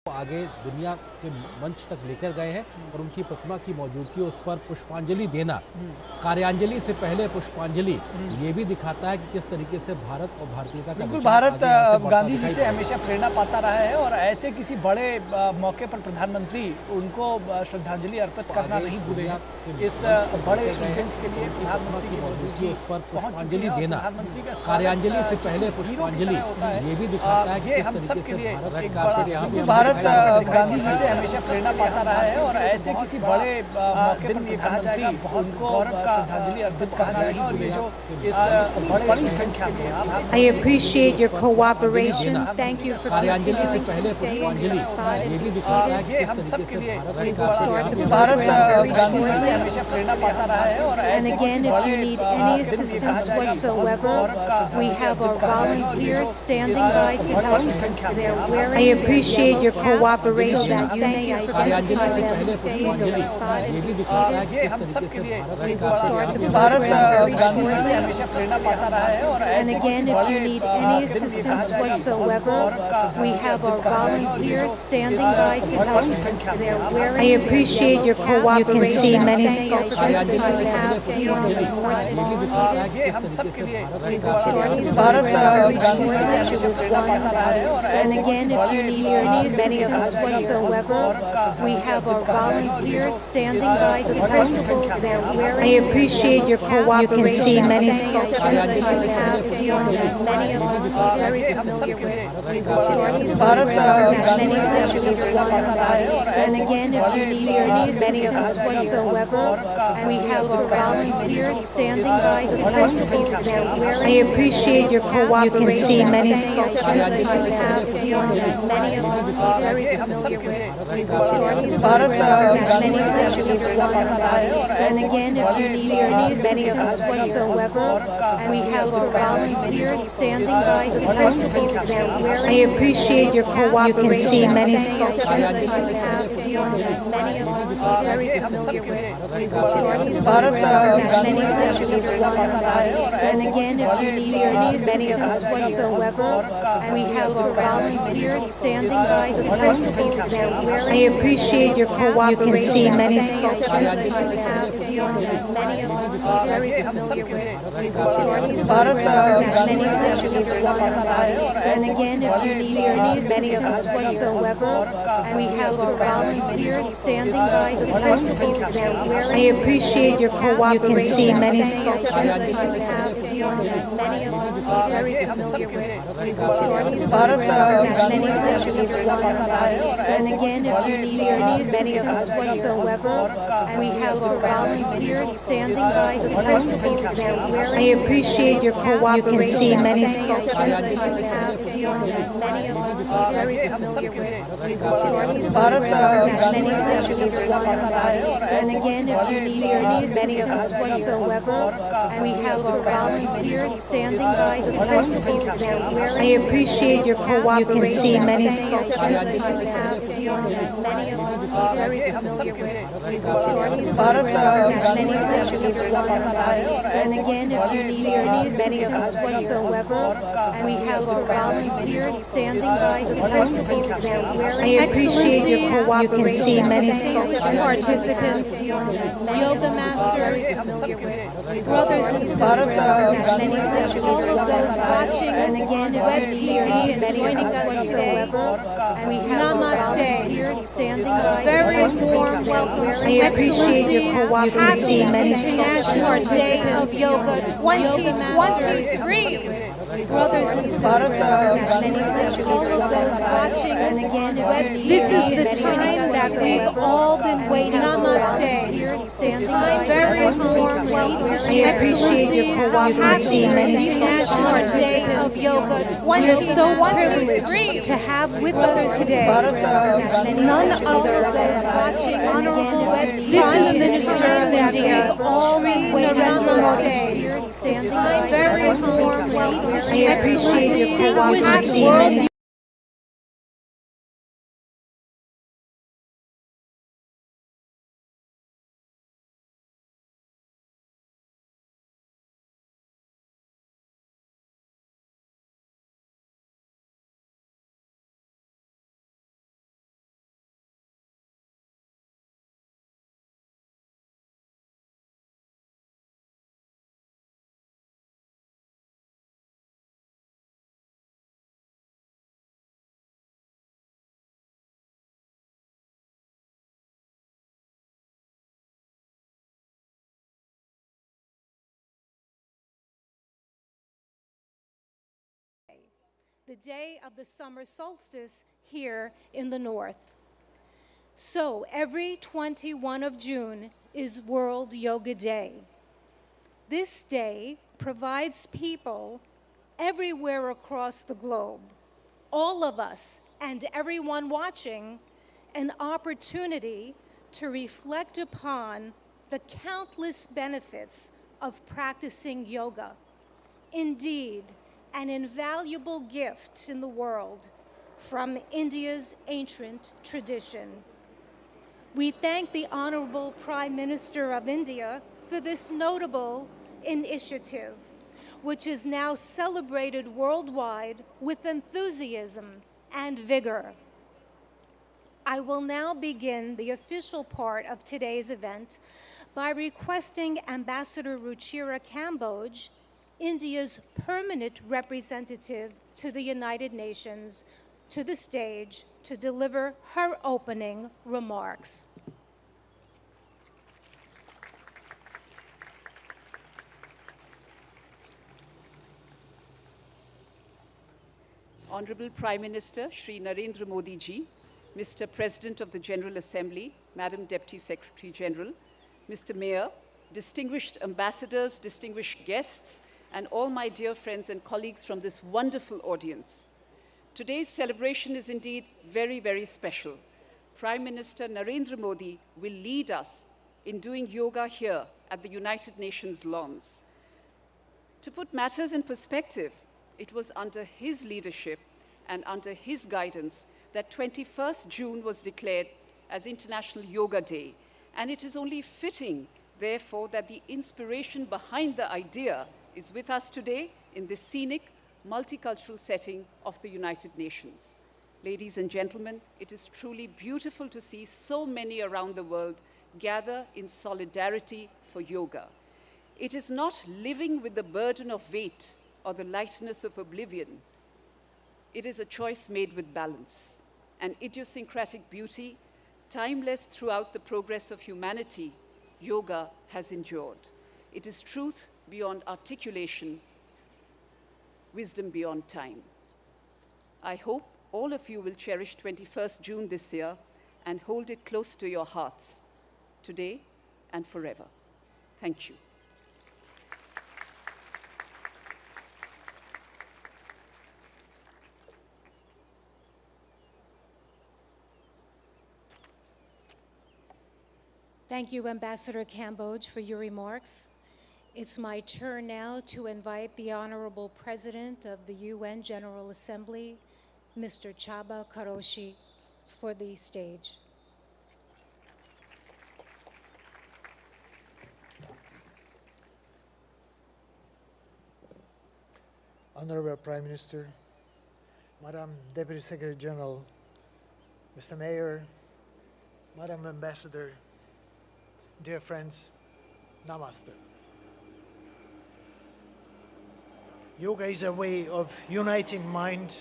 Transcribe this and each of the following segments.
आगे दुनिया के मंच तक लेकर गए हैं और उनकी प्रतिमा की मौजूदगी, उस पर पुष्पांजलि देना, कार्यांजलि से पहले पुष्पांजलि, ये भी दिखाता है कि किस तरीके से भारत और भारतीयता का बिल्कुल। विचार भारत आगे यहाँ से बढ़ता गांधी जी दिखाई से पड़ेगा। हमेशा प्रेरणा पाता रहा है और ऐसे किसी बड़े मौके पर प्रधानमंत्री उनको श्रद्धांजलि अर्पित करना नहीं भूले हैं। इस बड़े इवेंट के लिए प्रधानमंत्री की मौजूदगी उस पर पहुंच चुकी पुष्पांजलि है और देना, प्रधानमंत्री का कार्यांजलि से पहले पुष्पांजलि, ये भी दिखाता है कि किस तरीके से भारत एक कार्पेट यहाँ भी भारत गांधी जी से हमेशा प्रेरणा पाता रहा है और ऐसे किसी बड़े मौके पर प्रधानमंत्री उनको श्रद्धांजलि अर्पित करना नहीं भूले जो इस बड़ी संख्या में। I appreciate your cooperation. Thank you for कार्यांजलि से continuing पहले to stay in पुष्पांजलि, your spot ये and भी be दिखाता है seated. कि किस तरीके से भारत We एक will start the Bharat program very Gandhi ji से shortly. हमेशा प्रेरणा पाता रहा है और And ऐसे again, if you need any assistance whatsoever, we have our volunteers standing by to help. They're wearing I appreciate your cooperation. So that you may identify them and stay in your spot and be seated. We will start the program very shortly. And again, if you need any assistance whatsoever, we have our volunteers standing by to help. They're wearing I appreciate your cooperation. You can see many sculptures that you have here on the spot and be seated. We will start the program very shortly. It was one. And again, if you need any assistance whatsoever, we have our volunteers standing by to help. They're wearing I appreciate your cooperation. You can see many sculptures that you have here on as many of us are very familiar with. We will start the program many sessions one. And again, if you need any assistance whatsoever, we have our volunteers standing by to help. They're wearing I appreciate your cooperation. You can see many sculptures that you have here on as many of us are very familiar with. We will start the program many sessions one. And again, if you need any assistance whatsoever, we have our volunteers standing by to help. They're wearing I appreciate your cooperation. You can see many sculptures that you have here on as many of us are very familiar with. We will start the program many sessions one. And again, if you need any assistance whatsoever, we have our volunteers standing by to help. They're wearing I appreciate your cooperation. You can see many sculptures that you have here on as many of us are very familiar with. We will start the program many sessions one. And again, if you need any assistance whatsoever, we have our volunteers standing by to help. They're wearing I appreciate your cooperation. You can see many sculptures that you have here on as many of us are very familiar with. We will start the program many sessions one. And again, if you need any assistance whatsoever, we have our volunteers standing by to help. They're wearing I appreciate your cooperation. You can see many sculptures that you have here on as many of us are very familiar with. We will start the program many sessions one. And again, if you need any assistance whatsoever, we have our volunteers standing by to help. They're wearing I appreciate your cooperation. You can see many sculptures that you have here on as many of us are very familiar with. We will start the program many sessions one. And again, if you need any assistance whatsoever, we have our volunteers standing by to help. They're wearing I appreciate your cooperation. You can see many sculptures participants, yoga masters, brothers and sisters, many sessions, all of those watching and again web TV and joining us today. We have Namaste. Standing by very warm welcome to I appreciate your cooperation. Happy International Day of Yoga 2023. Brothers and sisters, many sessions, all of those watching and again web TV. This is the time that we've all been waiting for. Namaste. Standing by very warm welcome to I appreciate your cooperation. Happy International Day of Yoga 2023 to have with us today. None other than watching Honorable Prime Minister of India, all Namaste. Standing by very warm welcome to I appreciate your cooperation. the day of the summer solstice here in the north. So every 21 of June is World Yoga Day. This day provides people everywhere across the globe, all of us and everyone watching, an opportunity to reflect upon the countless benefits of practicing yoga. Indeed, an invaluable gift in the world from India's ancient tradition. We thank the Honorable Prime Minister of India for this notable initiative, which is now celebrated worldwide with enthusiasm and vigor. I will now begin the official part of today's event by requesting Ambassador Ruchira Kamboj, India's permanent representative to the United Nations, to the stage to deliver her opening remarks. Honorable Prime Minister Shri Narendra Modi ji, Mr. President of the General Assembly, Madam Deputy Secretary General, Mr. Mayor, distinguished ambassadors, distinguished guests, and all my dear friends and colleagues from this wonderful audience. Today's celebration is indeed very, very special. Prime Minister Narendra Modi will lead us in doing yoga here at the United Nations lawns. To put matters in perspective, it was under his leadership and under his guidance that 21st June was declared as International Yoga Day. And it is only fitting, therefore, that the inspiration behind the idea is with us today in this scenic, multicultural setting of the United Nations. Ladies and gentlemen, it is truly beautiful to see so many around the world gather in solidarity for yoga. It is not living with the burden of weight or the lightness of oblivion. It is a choice made with balance, an idiosyncratic beauty, timeless throughout the progress of humanity. Yoga has endured. It is truth beyond articulation, wisdom beyond time. I hope all of you will cherish 21st June this year and hold it close to your hearts, today and forever. Thank you. Thank you, Ambassador Kamboj, for your remarks. It's my turn now to invite the Honorable President of the UN General Assembly, Mr. Chaba Karoshi, for the stage. Honorable Prime Minister, Madam Deputy Secretary General, Mr. Mayor, Madam Ambassador, dear friends, Namaste. Yoga is a way of uniting mind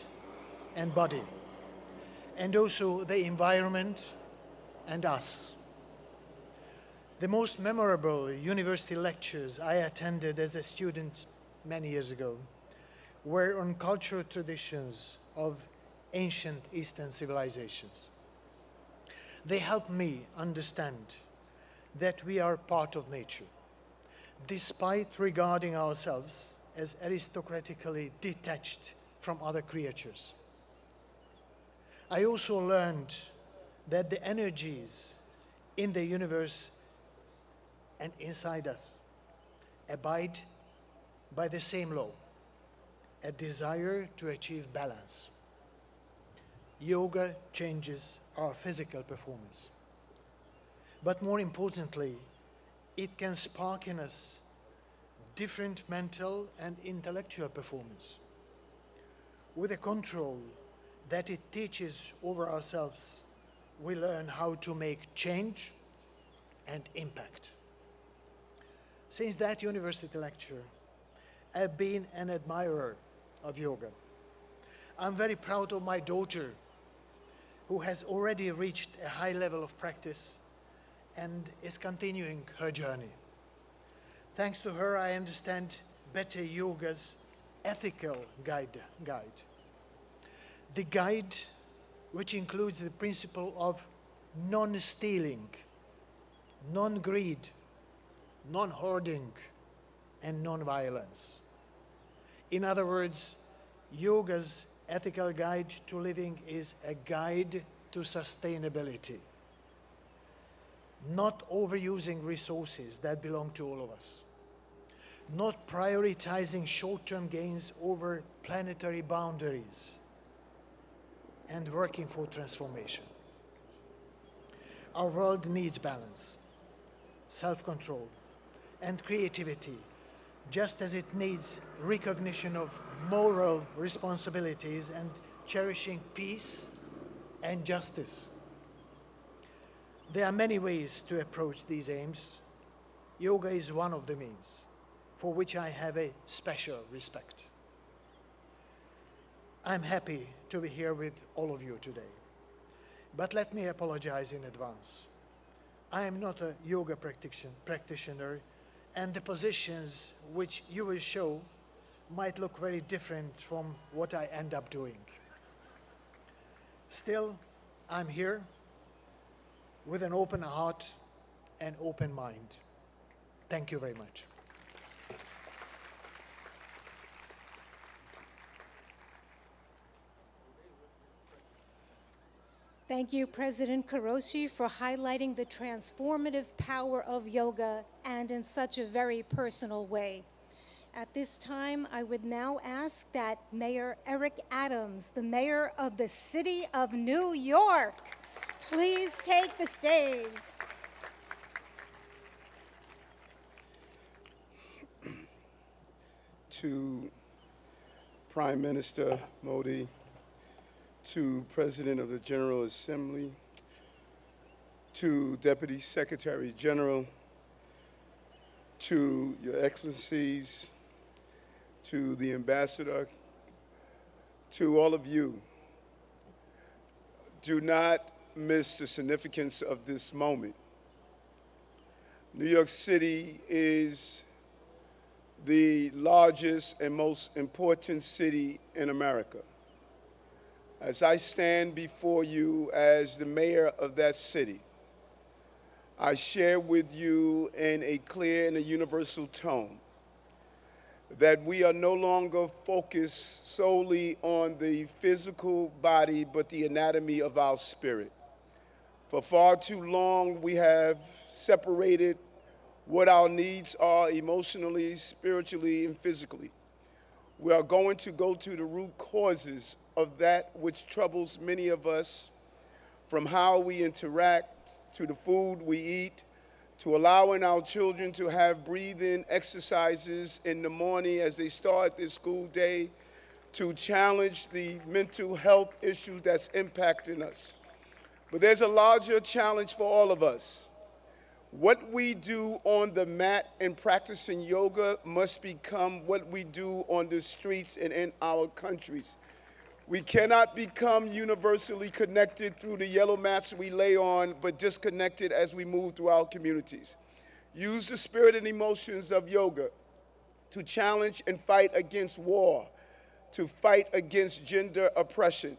and body, and also the environment and us. The most memorable university lectures I attended as a student many years ago were on cultural traditions of ancient Eastern civilizations. They helped me understand that we are part of nature, despite regarding ourselves as aristocratically detached from other creatures. I also learned that the energies in the universe and inside us abide by the same law, a desire to achieve balance. Yoga changes our physical performance. But more importantly, it can spark in us different mental and intellectual performance. With the control that it teaches over ourselves, we learn how to make change and impact. Since that university lecture, I've been an admirer of yoga. I'm very proud of my daughter, who has already reached a high level of practice and is continuing her journey. Thanks to her, I understand better yoga's ethical guide. The guide, which includes the principle of non-stealing, non-greed, non-hoarding, and non-violence. In other words, yoga's ethical guide to living is a guide to sustainability, not overusing resources that belong to all of us, not prioritizing short-term gains over planetary boundaries, and working for transformation. Our world needs balance, self-control, and creativity, just as it needs recognition of moral responsibilities and cherishing peace and justice. There are many ways to approach these aims. Yoga is one of the means, for which I have a special respect. I'm happy to be here with all of you today, but let me apologize in advance. I am not a yoga practitioner, and the positions which you will show might look very different from what I end up doing. Still, I'm here with an open heart and open mind. Thank you very much. Thank you, President Karoshi, for highlighting the transformative power of yoga and in such a very personal way. At this time, I would now ask that Mayor Eric Adams, the mayor of the city of New York, please take the stage. To Prime Minister Modi, to President of the General Assembly, to Deputy Secretary General, to Your Excellencies, to the Ambassador, to all of you, do not miss the significance of this moment. New York City is the largest and most important city in America. As I stand before you as the mayor of that city, I share with you in a clear and a universal tone that we are no longer focused solely on the physical body, but the anatomy of our spirit. For far too long, we have separated what our needs are emotionally, spiritually, and physically. We are going to go to the root causes of that which troubles many of us, from how we interact, to the food we eat, to allowing our children to have breathing exercises in the morning as they start their school day, to challenge the mental health issues that's impacting us. But there's a larger challenge for all of us. What we do on the mat and practicing yoga must become what we do on the streets and in our countries. We cannot become universally connected through the yellow mats we lay on, but disconnected as we move through our communities. Use the spirit and emotions of yoga to challenge and fight against war, to fight against gender oppression,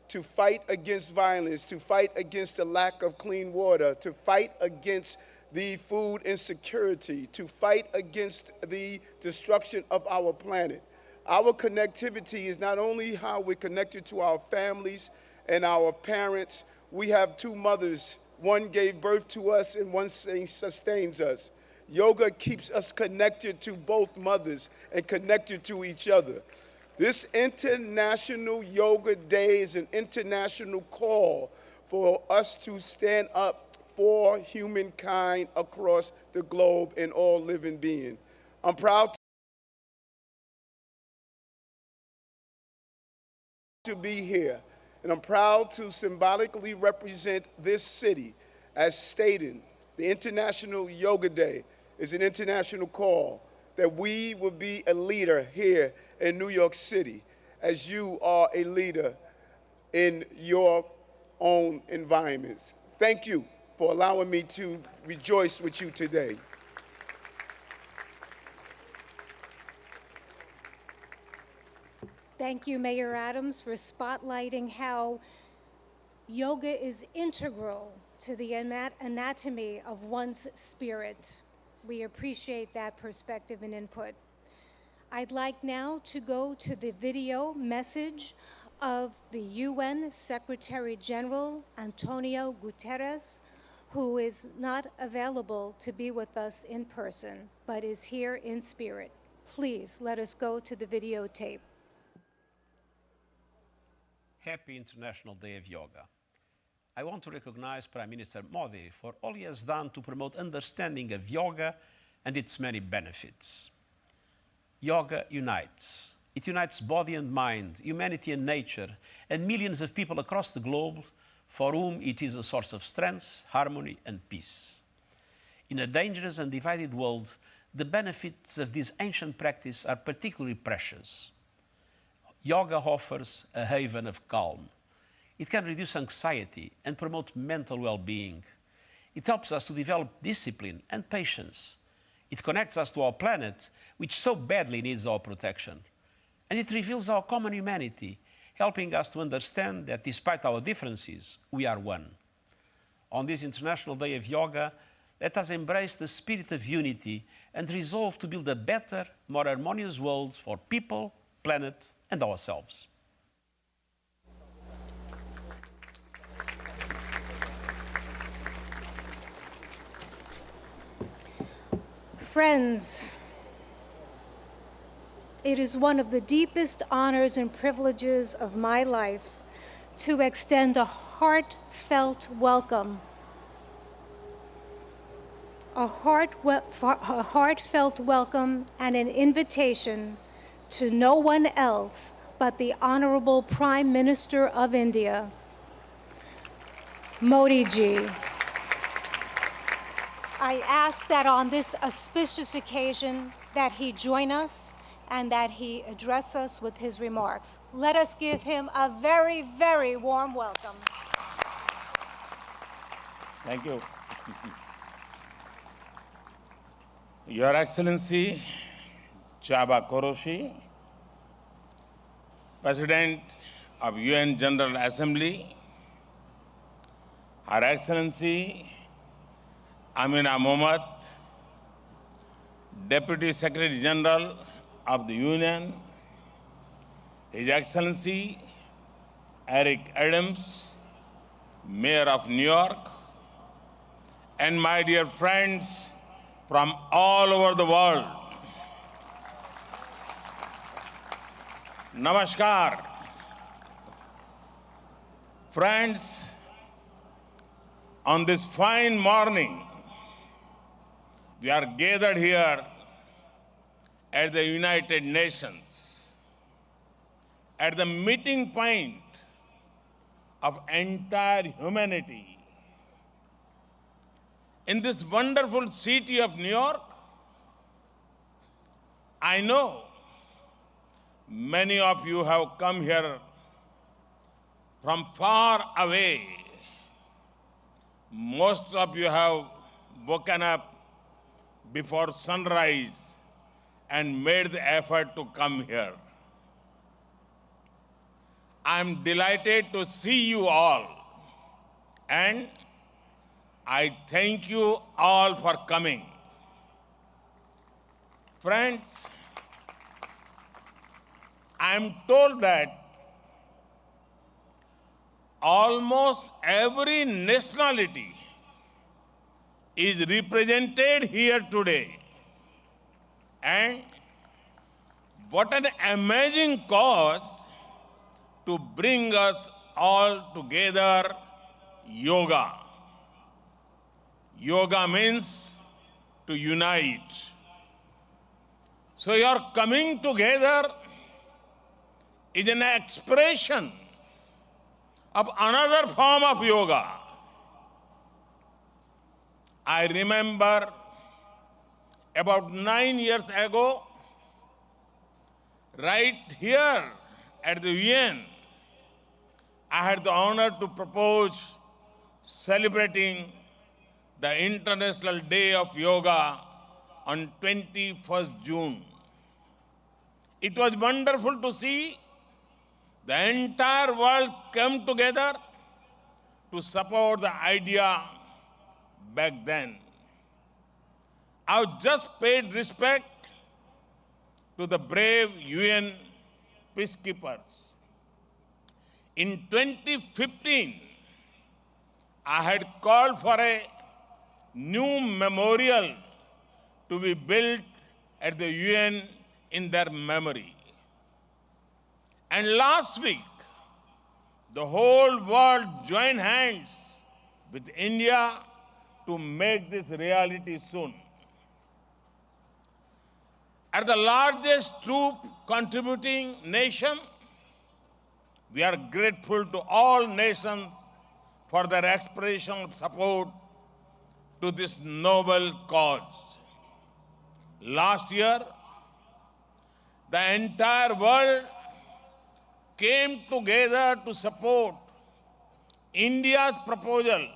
to fight against violence, to fight against the lack of clean water, to fight against the food insecurity, to fight against the destruction of our planet. Our connectivity is not only how we're connected to our families and our parents. We have two mothers. One gave birth to us and one sustains us. Yoga keeps us connected to both mothers and connected to each other. This International Yoga Day is an international call for us to stand up for humankind across the globe and all living beings. I'm proud to be here, and I'm proud to symbolically represent this city as stating the International Yoga Day is an international call that we will be a leader here in New York City as you are a leader in your own environments. Thank you for allowing me to rejoice with you today. Thank you, Mayor Adams, for spotlighting how yoga is integral to the anatomy of one's spirit. We appreciate that perspective and input. I'd like now to go to the video message of the UN Secretary General Antonio Guterres, who is not available to be with us in person, but is here in spirit. Please let us go to the videotape. Happy International Day of Yoga. I want to recognize Prime Minister Modi for all he has done to promote understanding of yoga and its many benefits. Yoga unites. It unites body and mind, humanity and nature, and millions of people across the globe for whom it is a source of strength, harmony, and peace. In a dangerous and divided world, the benefits of this ancient practice are particularly precious. Yoga offers a haven of calm. It can reduce anxiety and promote mental well-being. It helps us to develop discipline and patience. It connects us to our planet, which so badly needs our protection. And it reveals our common humanity, helping us to understand that despite our differences, we are one. On this International Day of Yoga, let us embrace the spirit of unity and resolve to build a better, more harmonious world for people, planet, and ourselves. Friends, it is one of the deepest honors and privileges of my life to extend a heartfelt welcome. A heartfelt welcome and an invitation to no one else but the Honorable Prime Minister of India, Modi ji. I ask that on this auspicious occasion that he join us and that he address us with his remarks. Let us give him a very, very warm welcome. Thank you. Your Excellency, Chaba Koroshi, President of UN General Assembly, Her Excellency Amina Mohammed, Deputy Secretary General of the Union, His Excellency Eric Adams, Mayor of New York, and my dear friends from all over the world. Namaskar. Friends, on this fine morning, we are gathered here at the United Nations, at the meeting point of entire humanity. In this wonderful city of New York, I know many of you have come here from far away. Most of you have woken up before sunrise and made the effort to come here. I'm delighted to see you all, and I thank you all for coming. Friends, I'm told that almost every nationality is represented here today. And what an amazing cause to bring us all together, yoga. Yoga means to unite. So your coming together is an expression of another form of yoga. I remember about 9 years ago, right here at the UN, I had the honor to propose celebrating the International Day of Yoga on 21st June. It was wonderful to see The entire world came together to support the idea back then. I've just paid respect to the brave UN peacekeepers. In 2015, I had called for a new memorial to be built at the UN in their memory. And last week, the whole world joined hands with India to make this reality soon. As the largest troop contributing nation, we are grateful to all nations for their expression of support to this noble cause. Last year, the entire world came together to support India's proposal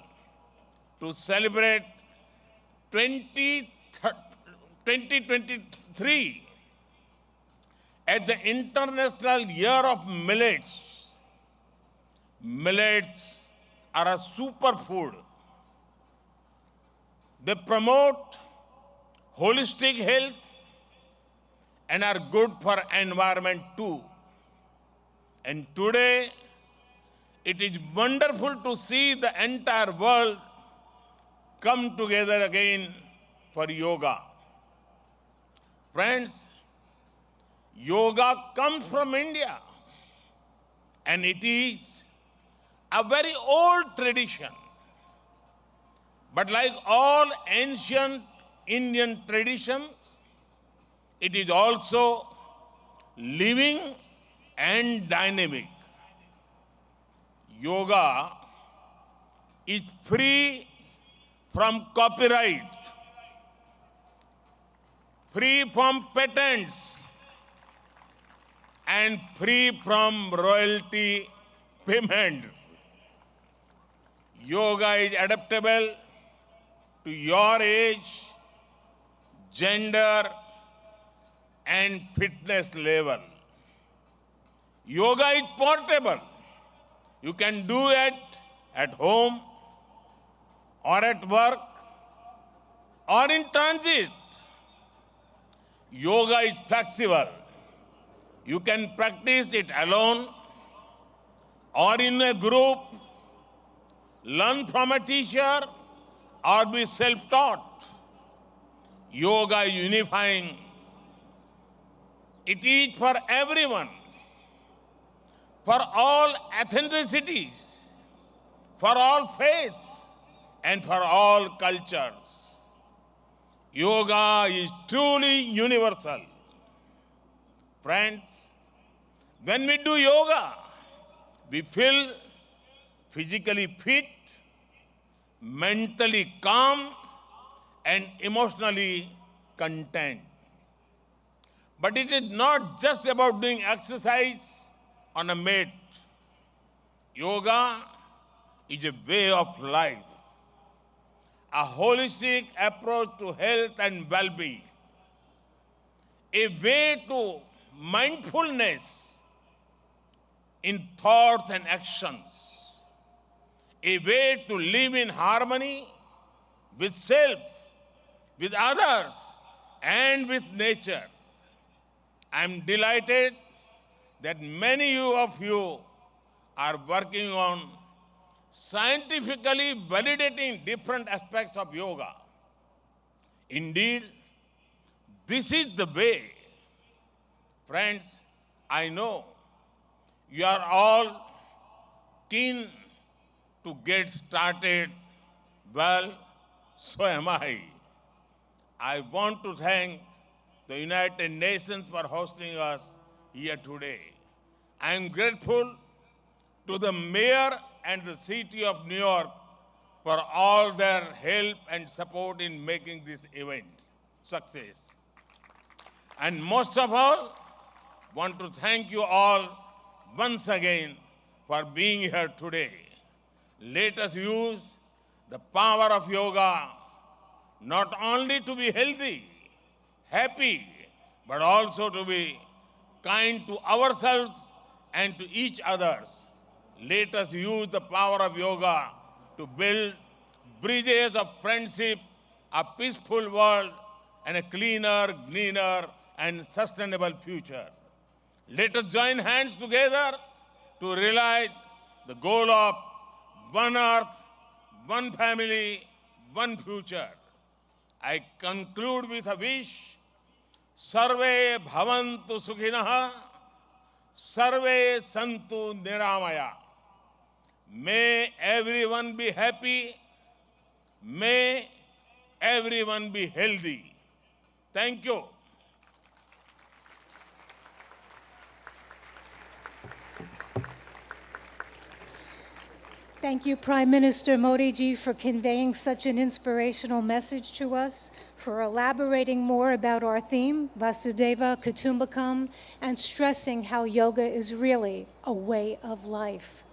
to celebrate 2023 as the International Year of Millets. Millets are a superfood. They promote holistic health and are good for environment too. And today, it is wonderful to see the entire world come together again for yoga. Friends, yoga comes from India, and it is a very old tradition. But like all ancient Indian traditions, it is also living and dynamic. Yoga is free from copyright, free from patents, and free from royalty payments. Yoga is adaptable to your age, gender, and fitness level. Yoga is portable. You can do it at home or at work or in transit. Yoga is flexible. You can practice it alone or in a group, learn from a teacher, or be self-taught. Yoga is unifying. It is for everyone, for all ethnicities, for all faiths, and for all cultures. Yoga is truly universal. Friends, when we do yoga, we feel physically fit, mentally calm, and emotionally content. But it is not just about doing exercise on a mat. Yoga is a way of life, a holistic approach to health and well-being, a way to mindfulness in thoughts and actions, a way to live in harmony with self, with others, and with nature. I am delighted that many of you are working on scientifically validating different aspects of yoga. Indeed, this is the way. Friends, I know you are all keen to get started. Well, so am I. I want to thank the United Nations for hosting us here today. I am grateful to the mayor and the city of New York for all their help and support in making this event success. And most of all, want to thank you all once again for being here today. Let us use the power of yoga not only to be healthy, happy, but also to be kind to ourselves and to each other. Let us use the power of yoga to build bridges of friendship, a peaceful world, and a cleaner, greener, and sustainable future. Let us join hands together to realize the goal of one earth, one family, one future. I conclude with a wish. Sarve bhavantu sukhinah, sarve santu niramaya. May everyone be happy. May everyone be healthy. Thank you. Thank you, Prime Minister Modi ji, for conveying such an inspirational message to us, for elaborating more about our theme, Vasudeva Kutumbakam, and stressing how yoga is really a way of life.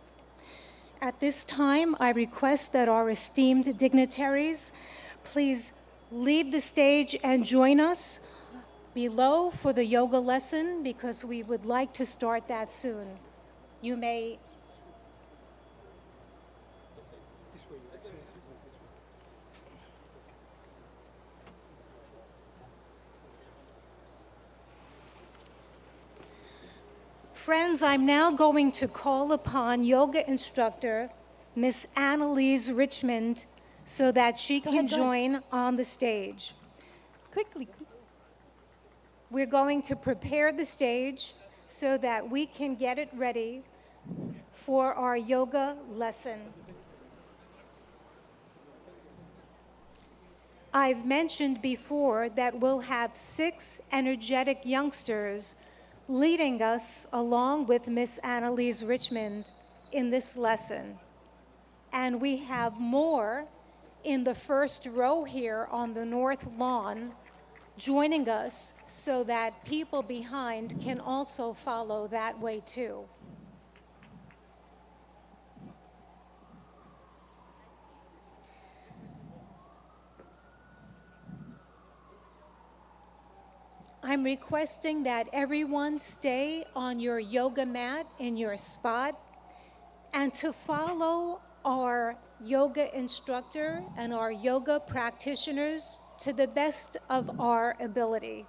At this time, I request that our esteemed dignitaries please leave the stage and join us below for the yoga lesson, because we would like to start that soon. You may Friends, I'm now going to call upon yoga instructor Miss Annalise Richmond so that she can join on the stage. Quickly. We're going to prepare the stage so that we can get it ready for our yoga lesson. I've mentioned before that we'll have 6 energetic youngsters leading us along with Miss Annalise Richmond in this lesson. And we have more in the first row here on the north lawn joining us so that people behind can also follow that way too. I'm requesting that everyone stay on your yoga mat in your spot and to follow our yoga instructor and our yoga practitioners to the best of our ability.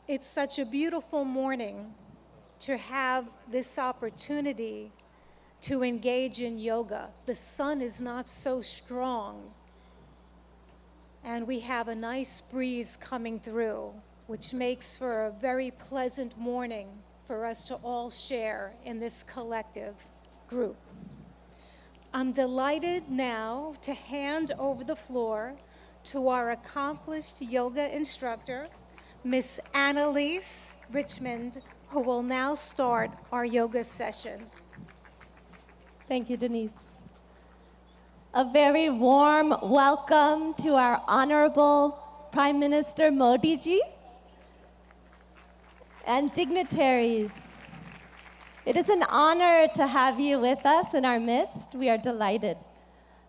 It's such a beautiful morning to have this opportunity to engage in yoga. The sun is not so strong, and we have a nice breeze coming through, which makes for a very pleasant morning for us to all share in this collective group. I'm delighted now to hand over the floor to our accomplished yoga instructor, Miss Annalise Richmond, who will now start our yoga session. Thank you, Denise. A very warm welcome to our Honorable Prime Minister Modi ji and dignitaries. It is an honor to have you with us in our midst. We are delighted.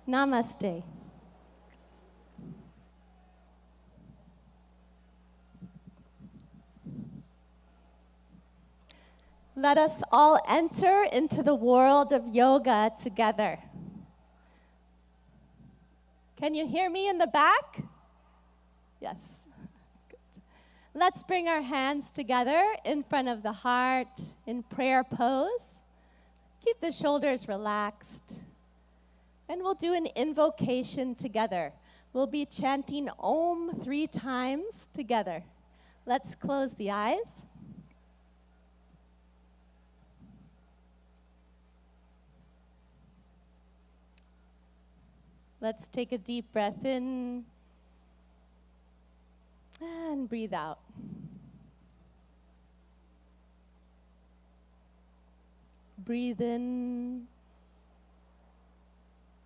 Namaste. Let us all enter into the world of yoga together. Can you hear me in the back? Yes. Good. Let's bring our hands together in front of the heart in prayer pose. Keep the shoulders relaxed. And we'll do an invocation together. We'll be chanting Om 3 times together. Let's close the eyes. Let's take a deep breath in and breathe out. Breathe in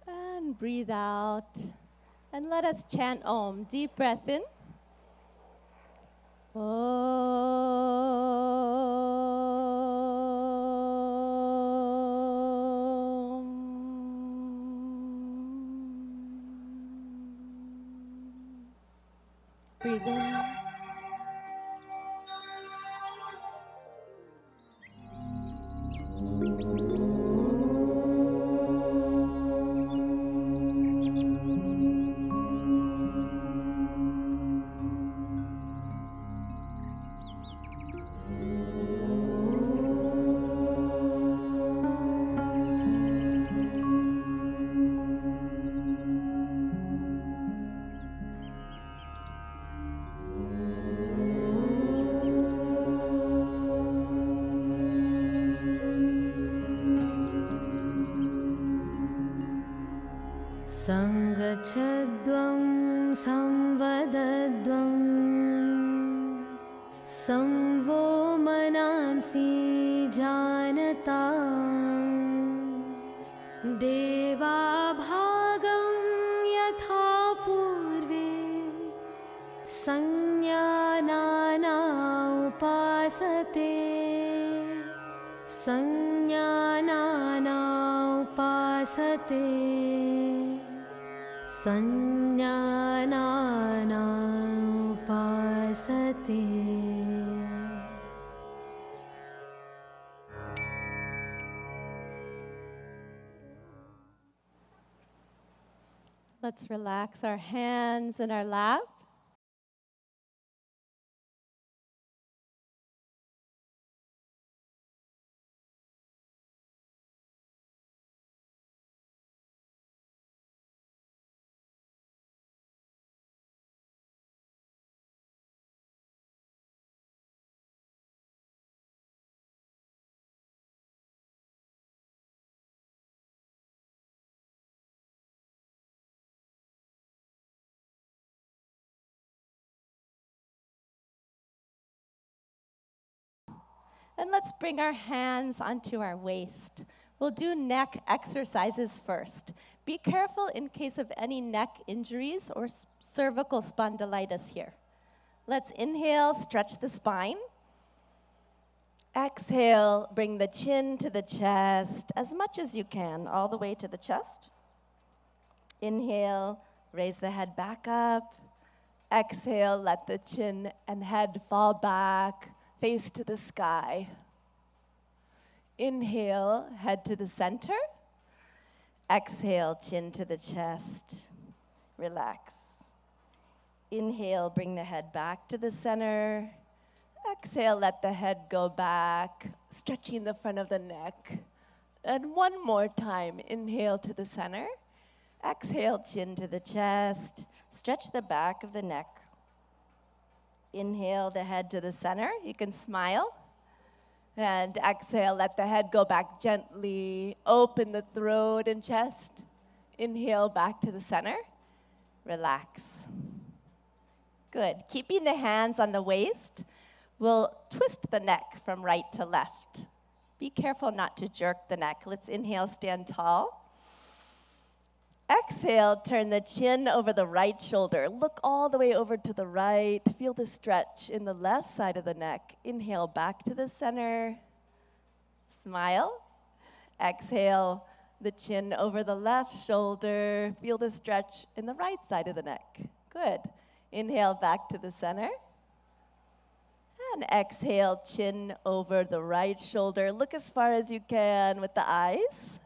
and breathe out. And let us chant Om. Deep breath in. Breathe in. संगच्छध्वं संवदध्वं संवो मनांसि जानता देवाभागं यथा पूर्वे संज्ञानाना उपासते संज्ञानाना उपासते संज्ञानाना उपासते. Let's relax our hands in our lap. And let's bring our hands onto our waist. We'll do neck exercises first. Be careful in case of any neck injuries or cervical spondylitis here. Let's inhale, stretch the spine. Exhale, bring the chin to the chest as much as you can, all the way to the chest. Inhale, raise the head back up. Exhale, let the chin and head fall back, face to the sky. Inhale, head to the center. Exhale, chin to the chest. Relax. Inhale, bring the head back to the center. Exhale, let the head go back, stretching the front of the neck. And one more time, inhale to the center. Exhale, chin to the chest. Stretch the back of the neck. Inhale the head to the center. You can smile. And exhale, let the head go back gently. Open the throat and chest. Inhale back to the center. Relax. Good. Keeping the hands on the waist, we'll twist the neck from right to left. Be careful not to jerk the neck. Let's inhale, stand tall. Exhale, turn the chin over the right shoulder. Look all the way over to the right. Feel the stretch in the left side of the neck. Inhale back to the center. Smile. Exhale, the chin over the left shoulder. Feel the stretch in the right side of the neck. Good. Inhale back to the center. And exhale, chin over the right shoulder. Look as far as you can with the eyes.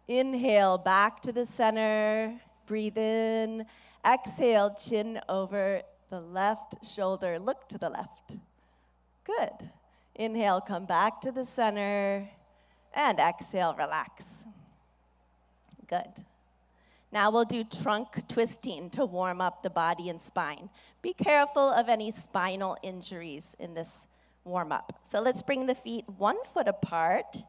Inhale, back to the center. Breathe in. Exhale, chin over the left shoulder. Look to the left. Good. Inhale, come back to the center. And exhale, relax. Good. Now we'll do trunk twisting to warm up the body and spine. Be careful of any spinal injuries in this warm-up. So let's bring the feet 1 foot apart.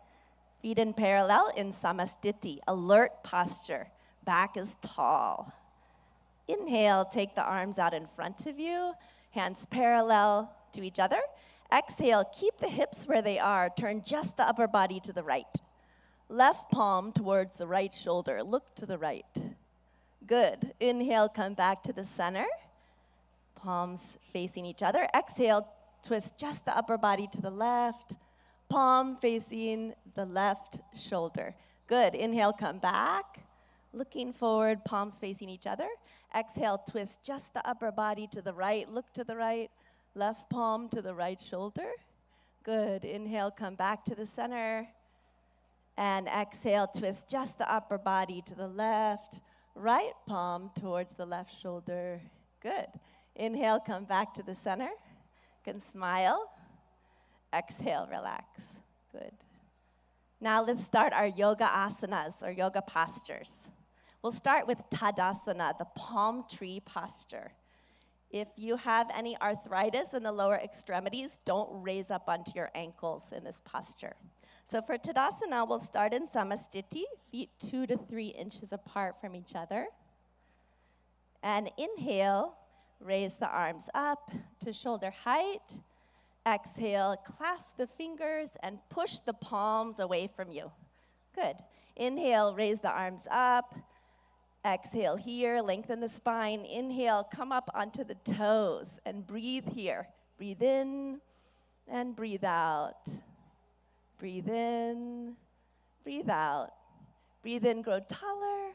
Feet in parallel in Samastiti, alert posture. Back is tall. Inhale, take the arms out in front of you, hands parallel to each other. Exhale, keep the hips where they are. Turn just the upper body to the right. Left palm towards the right shoulder. Look to the right. Good. Inhale, come back to the center. Palms facing each other. Exhale, twist just the upper body to the left. Palm facing the left shoulder. Good. Inhale, come back. Looking forward, palms facing each other. Exhale, twist just the upper body to the right. Look to the right. Left palm to the right shoulder. Good. Inhale, come back to the center. And exhale, twist just the upper body to the left. Right palm towards the left shoulder. Good. Inhale, come back to the center. You can smile. Exhale, relax. Good. Now let's start our yoga asanas, or yoga postures. We'll start with Tadasana, the palm tree posture. If you have any arthritis in the lower extremities, don't raise up onto your ankles in this posture. So for Tadasana, we'll start in Samastiti, feet 2 to 3 inches apart from each other. And inhale, raise the arms up to shoulder height. Exhale, clasp the fingers and push the palms away from you. Good. Inhale, raise the arms up. Exhale here, lengthen the spine. Inhale, come up onto the toes and breathe here. Breathe in and breathe out. Breathe in, breathe out. Breathe in, grow taller.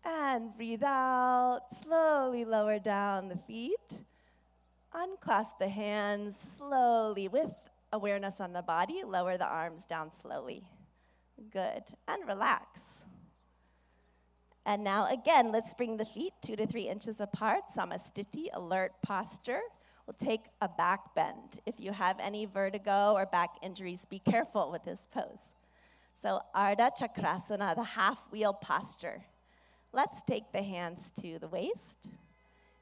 And breathe out, slowly lower down the feet. Unclasp the hands slowly with awareness on the body. Lower the arms down slowly. Good. And relax. And now again, let's bring the feet 2 to 3 inches apart. Samastiti, alert posture. We'll take a back bend. If you have any vertigo or back injuries, be careful with this pose. So Ardha Chakrasana, the half wheel posture. Let's take the hands to the waist.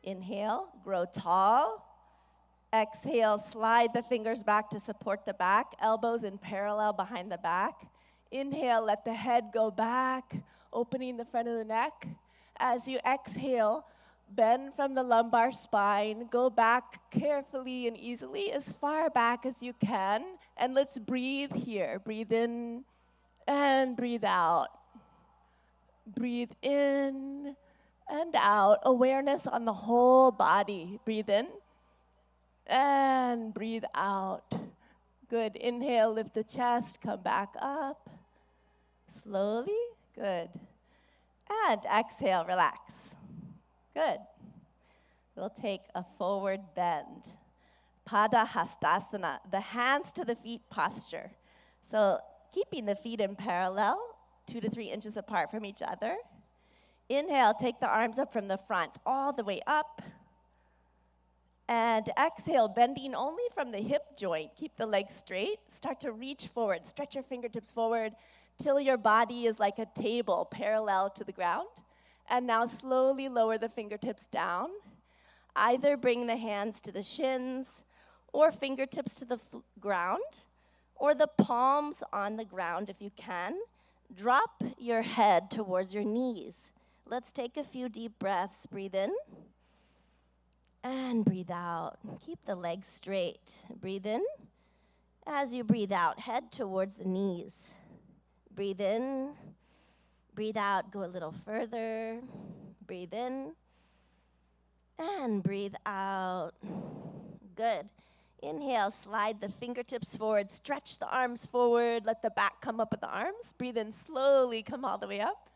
Inhale, grow tall. Exhale, slide the fingers back to support the back, elbows in parallel behind the back. Inhale, let the head go back, opening the front of the neck. As you exhale, bend from the lumbar spine, go back carefully and easily as far back as you can, and let's breathe here. Breathe in and breathe out. Breathe in and out. Awareness on the whole body. Breathe in and breathe out. Good. Inhale, lift the chest, come back up. Slowly. Good. And exhale, relax. Good. We'll take a forward bend. Pada Hastasana, the hands to the feet posture. So keeping the feet in parallel, 2 to 3 inches apart from each other. Inhale, take the arms up from the front, all the way up. And exhale, bending only from the hip joint. Keep the legs straight. Start to reach forward. Stretch your fingertips forward till your body is like a table parallel to the ground. And now slowly lower the fingertips down. Either bring the hands to the shins or fingertips to the ground, or the palms on the ground if you can. Drop your head towards your knees. Let's take a few deep breaths. Breathe in and breathe out. Keep the legs straight. Breathe in. As you breathe out, head towards the knees. Breathe in. Breathe out, go a little further. Breathe in. And breathe out. Good. Inhale, slide the fingertips forward, stretch the arms forward, let the back come up with the arms. Breathe in slowly, come all the way up.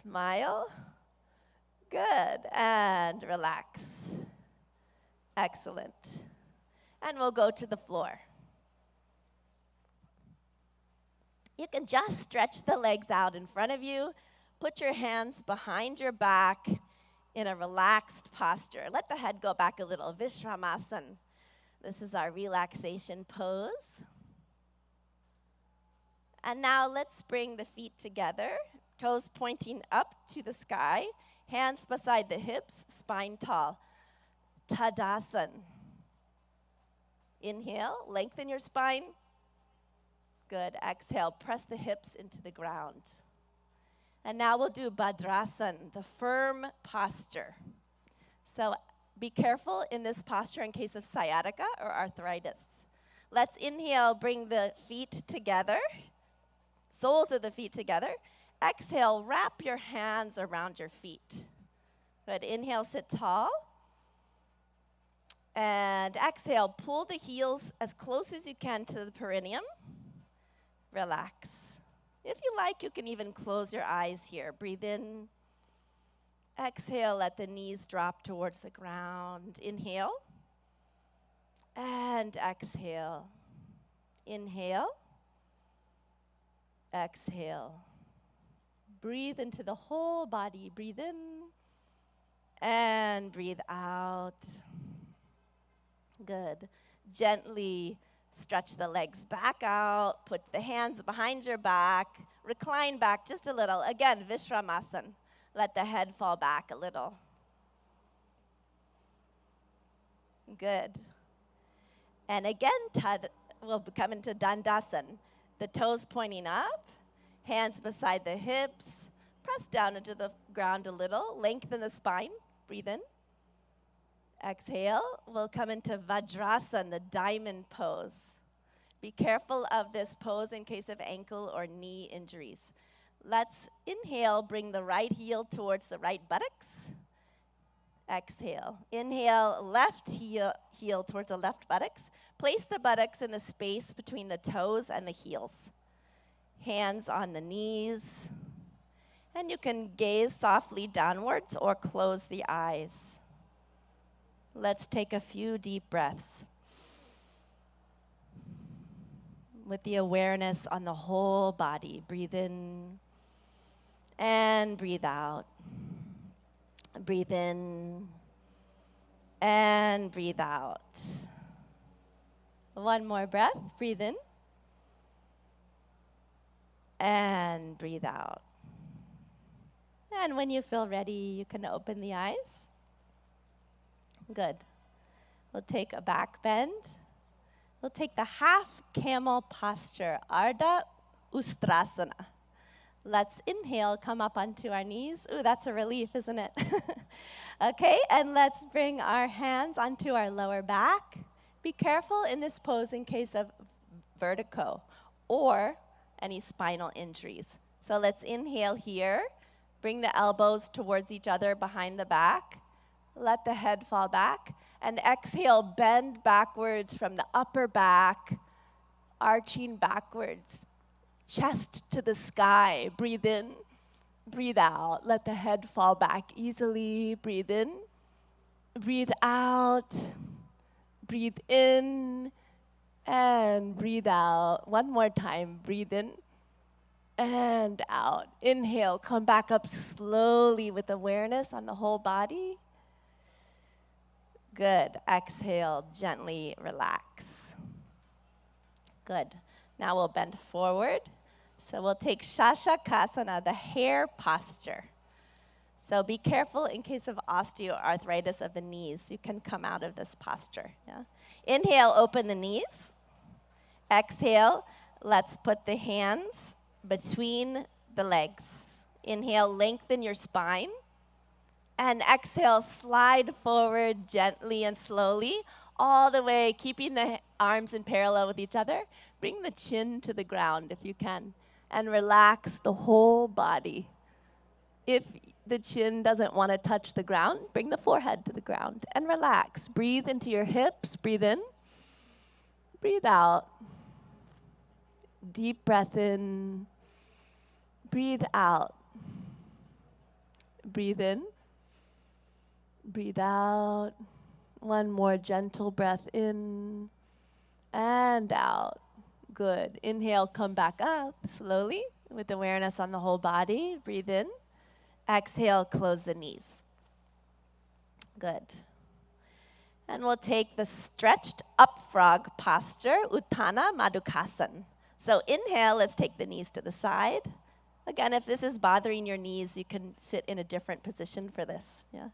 Smile. Good. And relax. Excellent. And we'll go to the floor. You can just stretch the legs out in front of you. Put your hands behind your back in a relaxed posture. Let the head go back a little. Vishramasana. This is our relaxation pose. And now let's bring the feet together, toes pointing up to the sky, hands beside the hips, spine tall. Tadasana. Inhale, lengthen your spine. Good. Exhale, press the hips into the ground. And now we'll do Bhadrasana, the firm posture. So be careful in this posture in case of sciatica or arthritis. Let's inhale, bring the feet together, soles of the feet together. Exhale, wrap your hands around your feet. Good. Inhale, sit tall. And exhale, pull the heels as close as you can to the perineum. Relax. If you like, you can even close your eyes here. Breathe in Exhale, let the knees drop towards the ground. Inhale. And exhale. Inhale. Exhale. Breathe into the whole body. Breathe in. And breathe out. Good. Gently stretch the legs back out. Put the hands behind your back. Recline back just a little. Again, Vishramasana. Let the head fall back a little. Good. And again, we'll come into Dandasana. The toes pointing up, hands beside the hips. Press down into the ground a little. Lengthen the spine. Breathe in. Exhale. We'll come into Vajrasana, the diamond pose. Be careful of this pose in case of ankle or knee injuries. Let's inhale, bring the right heel towards the right buttocks. Exhale. Inhale, left heel towards the left buttocks. Place the buttocks in the space between the toes and the heels. Hands on the knees. And you can gaze softly downwards or close the eyes. Let's take a few deep breaths with the awareness on the whole body. Breathe in and breathe out. Breathe in and breathe out. One more breath. Breathe in and breathe out. And when you feel ready, you can open the eyes. Good. We'll take a back bend. We'll take the half camel posture, Ardha Ustrasana. Let's inhale, come up onto our knees. Ooh, that's a relief, isn't it? Okay, and let's bring our hands onto our lower back. Be careful in this pose in case of vertigo or any spinal injuries. So let's inhale here. Bring the elbows towards each other behind the back. Let the head fall back. And exhale, bend backwards from the upper back, arching backwards, chest to the sky. Breathe in, breathe out. Let the head fall back easily. Breathe in, breathe out. Breathe in and breathe out. One more time. Breathe in and out. Inhale, come back up slowly with awareness on the whole body. Good. Exhale, gently relax. Good. Now we'll bend forward. So we'll take Shashakasana, the hare posture. So be careful in case of osteoarthritis of the knees. You can come out of this posture. Yeah? Inhale, open the knees. Exhale, let's put the hands between the legs. Inhale, lengthen your spine. And exhale, slide forward gently and slowly, all the way, keeping the arms in parallel with each other. Bring the chin to the ground if you can, and relax the whole body. If the chin doesn't want to touch the ground, bring the forehead to the ground and relax. Breathe into your hips. Breathe in. Breathe out. Deep breath in. Breathe out. Breathe in. Breathe out. One more gentle breath in and out. Good. Inhale, come back up slowly with awareness on the whole body. Breathe in. Exhale, close the knees. Good. And we'll take the stretched up frog posture, Uttana Madhukasana. So inhale, let's take the knees to the side. Again, if this is bothering your knees, you can sit in a different position for this. Yeah.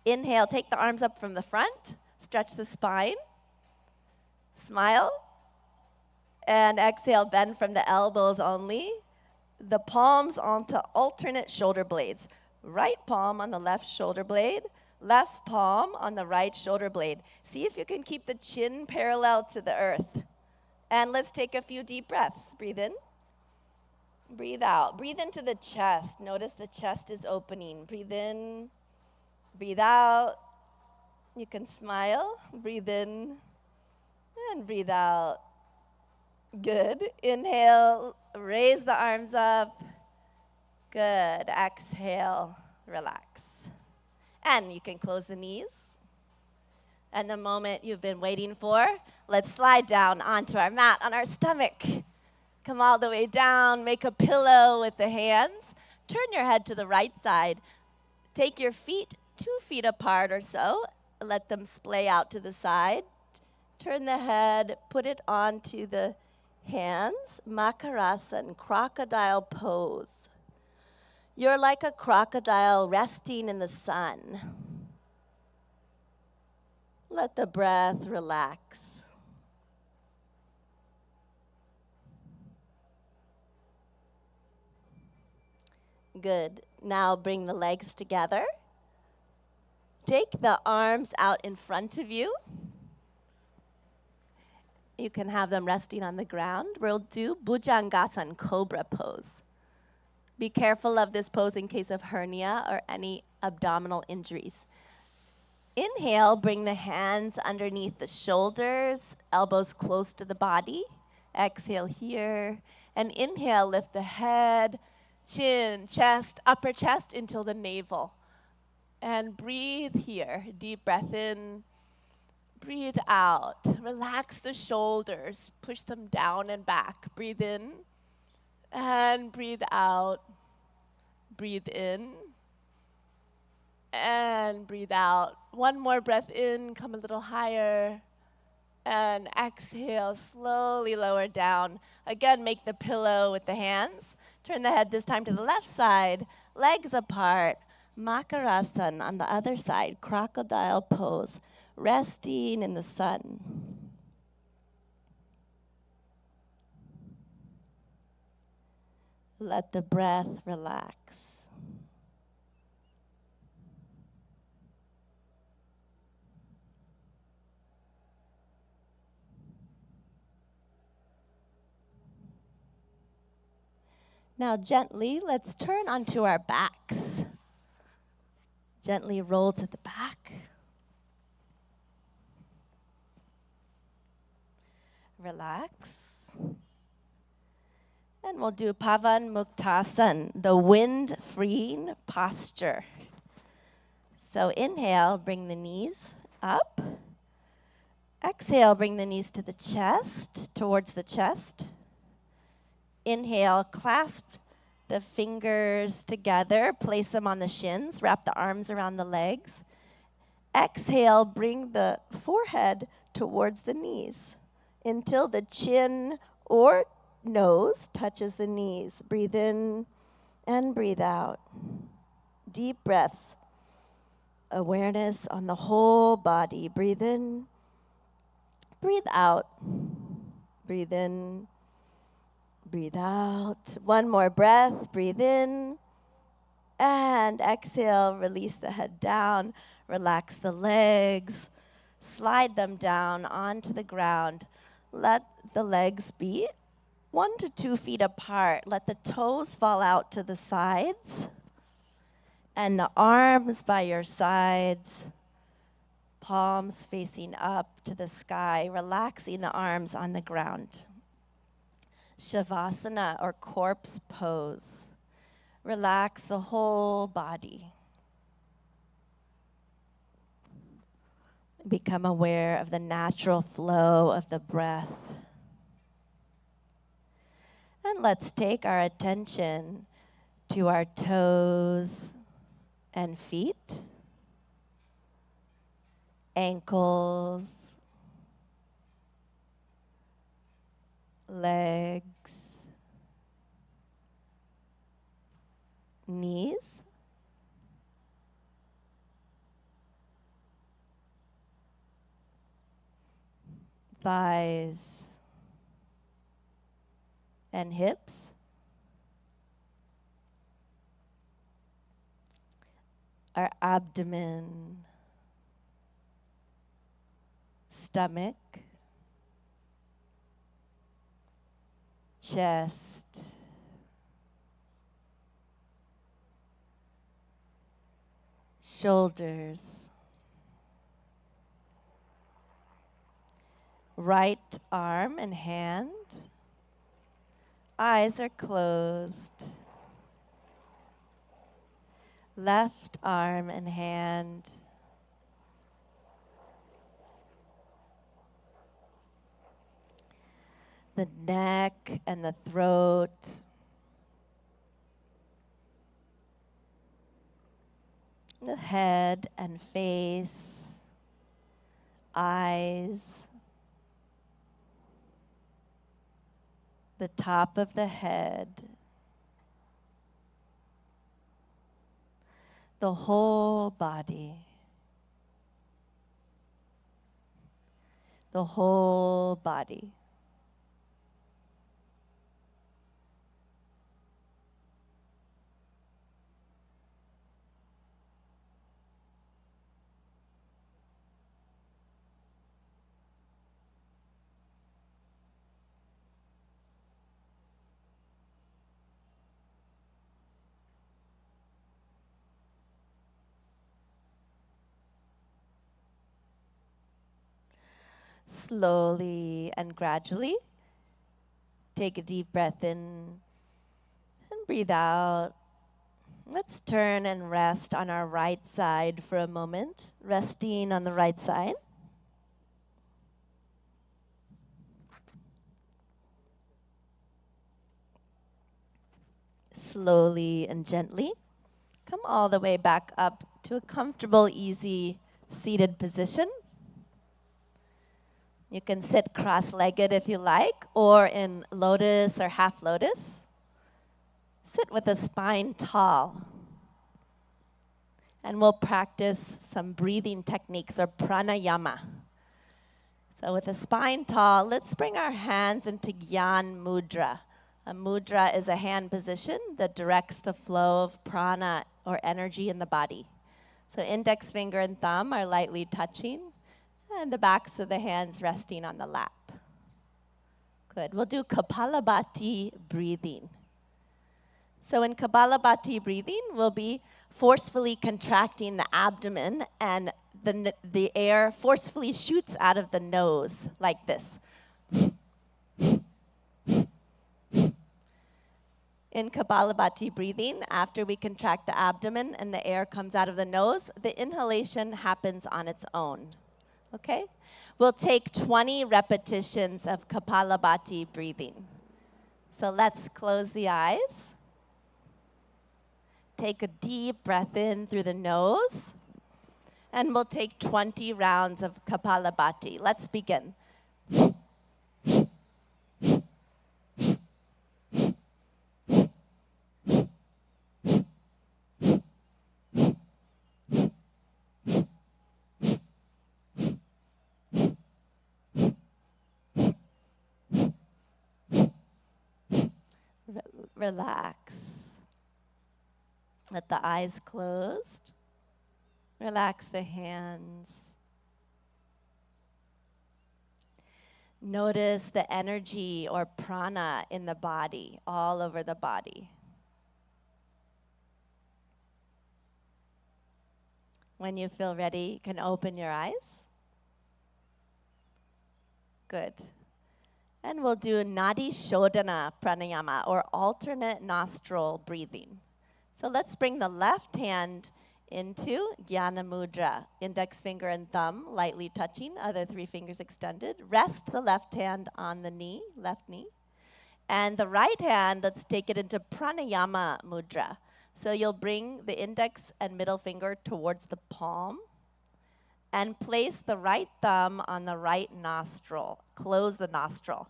Inhale, take the arms up from the front, stretch the spine, smile, and exhale, bend from the elbows only. The palms onto alternate shoulder blades. Right palm on the left shoulder blade, left palm on the right shoulder blade. See if you can keep the chin parallel to the earth. And let's take a few deep breaths. Breathe in. Breathe out. Breathe into the chest. Notice the chest is opening. Breathe in. Breathe out. You can smile. Breathe in and breathe out. Good. Inhale. Raise the arms up. Good. Exhale. relax. And you can close the knees. And the moment you've been waiting for, let's slide down onto our mat on our stomach. Come all the way down, make a pillow with the hands. Turn your head to the right side. Take your feet 2 feet apart or so. Let them splay out to the side. Turn the head, put it onto the hands. Makarasana, crocodile pose. You're like a crocodile resting in the sun. Let the breath relax. Good. Now bring the legs together. Take the arms out in front of you. You can have them resting on the ground. We'll do Bhujangasana, cobra pose. Be careful of this pose in case of hernia or any abdominal injuries. Inhale, bring the hands underneath the shoulders, elbows close to the body. Exhale here. And inhale, lift the head, chin, chest, upper chest until the navel. And breathe here. Deep breath in. Breathe out. Relax the shoulders. Push them down and back. Breathe in. And breathe out. Breathe in. And breathe out. One more breath in. Come a little higher. And exhale. Slowly lower down. Again, make the pillow with the hands. Turn the head this time to the left side. Legs apart. Makarasana on the other side. Crocodile pose. Resting in the sun. Let the breath relax. Now gently, let's turn onto our backs. Gently roll to the back. Relax. And we'll do Pavan Muktasana, the wind-freeing posture. So inhale, bring the knees up. Exhale, bring the knees to the chest, towards the chest. Inhale, clasp the fingers together, place them on the shins, wrap the arms around the legs. Exhale, bring the forehead towards the knees until the chin or nose touches the knees. Breathe in and breathe out. Deep breaths. Awareness on the whole body. Breathe in, breathe out. Breathe in, breathe out. One more breath. Breathe in and exhale. Release the head down. Relax the legs. Slide them down onto the ground. Let the legs be 1 to 2 feet apart. Let the toes fall out to the sides. And the arms by your sides. Palms facing up to the sky. Relaxing the arms on the ground. Shavasana or corpse pose. Relax the whole body. Become aware of the natural flow of the breath. And let's take our attention to our toes and feet, ankles, legs, knees, thighs, and hips, our abdomen, stomach, chest, shoulders, right arm and hand. Eyes are closed. left arm and hand, the neck and the throat, the head and face, eyes, the top of the head, the whole body, the whole body. Slowly and gradually, take a deep breath in and breathe out. Let's turn and rest on our right side for a moment, resting on the right side. Slowly and gently, come all the way back up to a comfortable, easy seated position. You can sit cross-legged if you like, or in lotus or half lotus. Sit with the spine tall. And we'll practice some breathing techniques or pranayama. So with the spine tall, let's bring our hands into Gyan Mudra. A mudra is a hand position that directs the flow of prana or energy in the body. So index finger and thumb are lightly touching, and the backs of the hands resting on the lap. Good. We'll do Kapalabhati breathing. So in Kapalabhati breathing, we'll be forcefully contracting the abdomen, and the air forcefully shoots out of the nose like this. In Kapalabhati breathing, after we contract the abdomen and the air comes out of the nose, the inhalation happens on its own. Okay? We'll take 20 repetitions of Kapalabhati breathing. So let's close the eyes. Take a deep breath in through the nose, and we'll take 20 rounds of Kapalabhati. Let's begin. Relax. Let the eyes closed. Relax the hands. Notice the energy or prana in the body, all over the body. When you feel ready, you can open your eyes. Good. And we'll do Nadi Shodhana Pranayama, or alternate nostril breathing. So let's bring the left hand into Jnana Mudra, index finger and thumb lightly touching, other 3 fingers extended. Rest the left hand on the knee, left knee. And the right hand, let's take it into Pranayama Mudra. So you'll bring the index and middle finger towards the palm and place the right thumb on the right nostril. Close the nostril.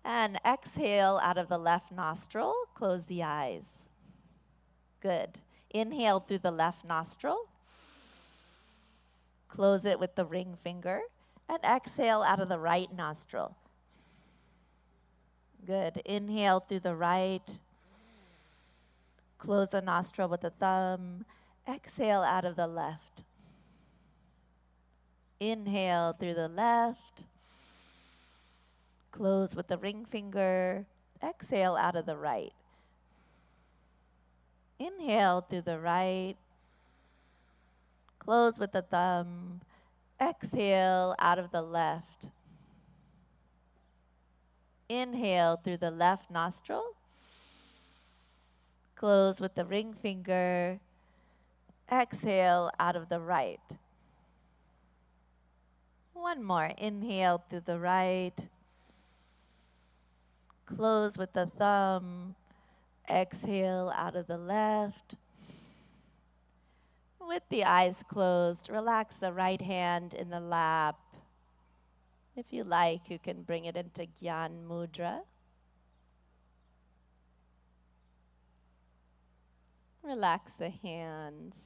And exhale out of the left nostril, close the eyes. Good. Inhale through the left nostril. Close it with the ring finger. And exhale out of the right nostril. Good. Inhale through the right. Close the nostril with the thumb. Exhale out of the left. Inhale through the left. Close with the ring finger. Exhale out of the right. Inhale through the right. Close with the thumb. Exhale out of the left. Inhale through the left nostril. Close with the ring finger. Exhale out of the right. One more. Inhale through the right. Close with the thumb. Exhale out of the left. With the eyes closed, relax the right hand in the lap. If you like, you can bring it into Gyan Mudra. Relax the hands.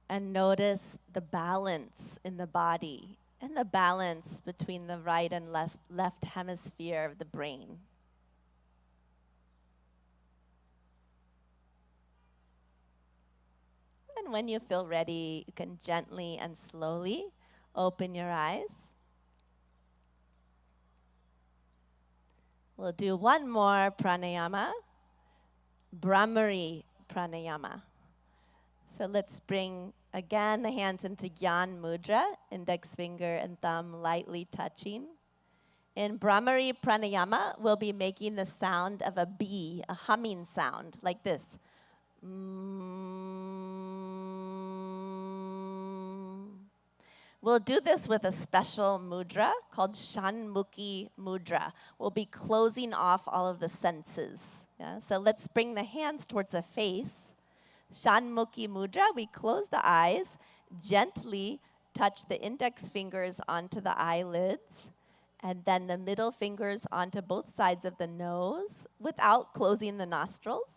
And notice the balance in the body and the balance between the right and left hemisphere of the brain. And when you feel ready, you can gently and slowly open your eyes. We'll do one more pranayama, Brahmari pranayama. So let's bring, again, the hands into Gyan Mudra, index finger and thumb lightly touching. In Brahmari pranayama, we'll be making the sound of a bee, a humming sound, like this. We'll do this with a special mudra called Shanmukhi mudra. We'll be closing off all of the senses. Yeah? So let's bring the hands towards the face. Shanmukhi mudra, we close the eyes, gently touch the index fingers onto the eyelids, and then the middle fingers onto both sides of the nose without closing the nostrils.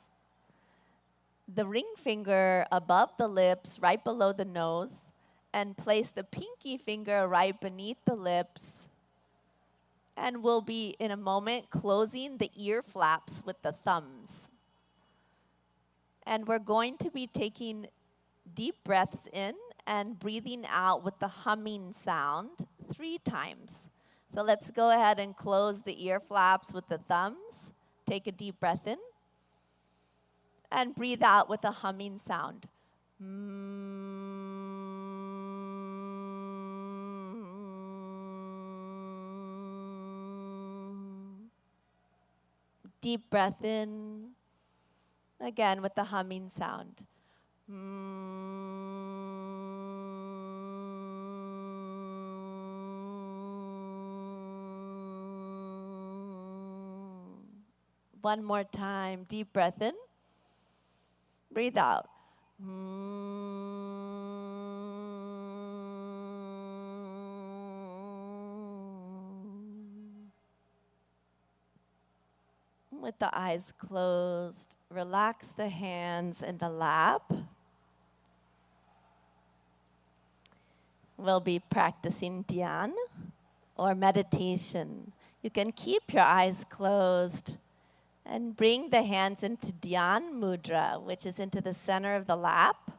The ring finger above the lips, right below the nose, and place the pinky finger right beneath the lips. And we'll be, in a moment, closing the ear flaps with the thumbs. And we're going to be taking deep breaths in and breathing out with the humming sound 3 times. So let's go ahead and close the ear flaps with the thumbs. Take a deep breath in. And breathe out with a humming sound. Deep breath in. Again with the humming sound. One more time. Deep breath in. Breathe out. With the eyes closed, relax the hands in the lap. We'll be practicing dhyan or meditation. You can keep your eyes closed and bring the hands into dhyan mudra, which is into the center of the lap.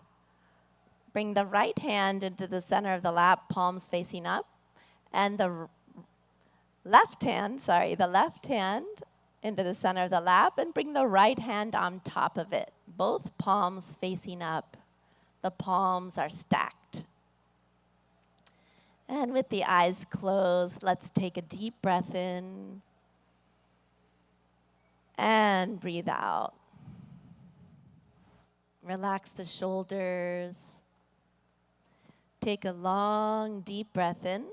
Bring the right hand into the center of the lap, palms facing up, and the left hand into the center of the lap, and bring the right hand on top of it, both palms facing up. The palms are stacked. And with the eyes closed, let's take a deep breath in and breathe out. Relax the shoulders. Take a long, deep breath in.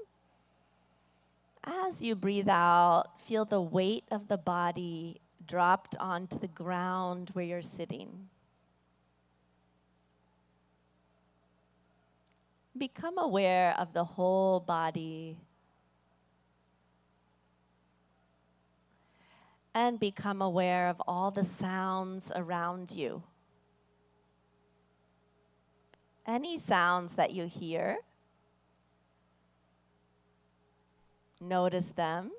As you breathe out, feel the weight of the body dropped onto the ground where you're sitting. Become aware of the whole body and become aware of all the sounds around you. Any sounds that you hear, notice them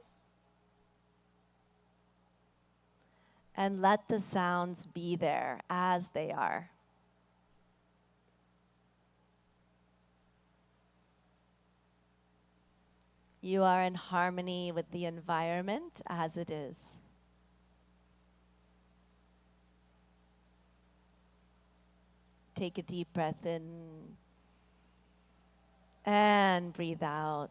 and let the sounds be there as they are. You are in harmony with the environment as it is. Take a deep breath in and breathe out.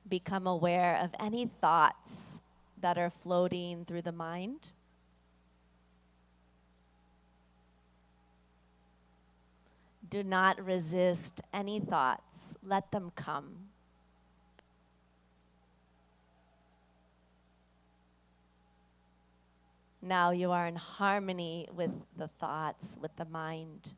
Become aware of any thoughts that are floating through the mind. Do not resist any thoughts. Let them come. Now you are in harmony with the thoughts, with the mind.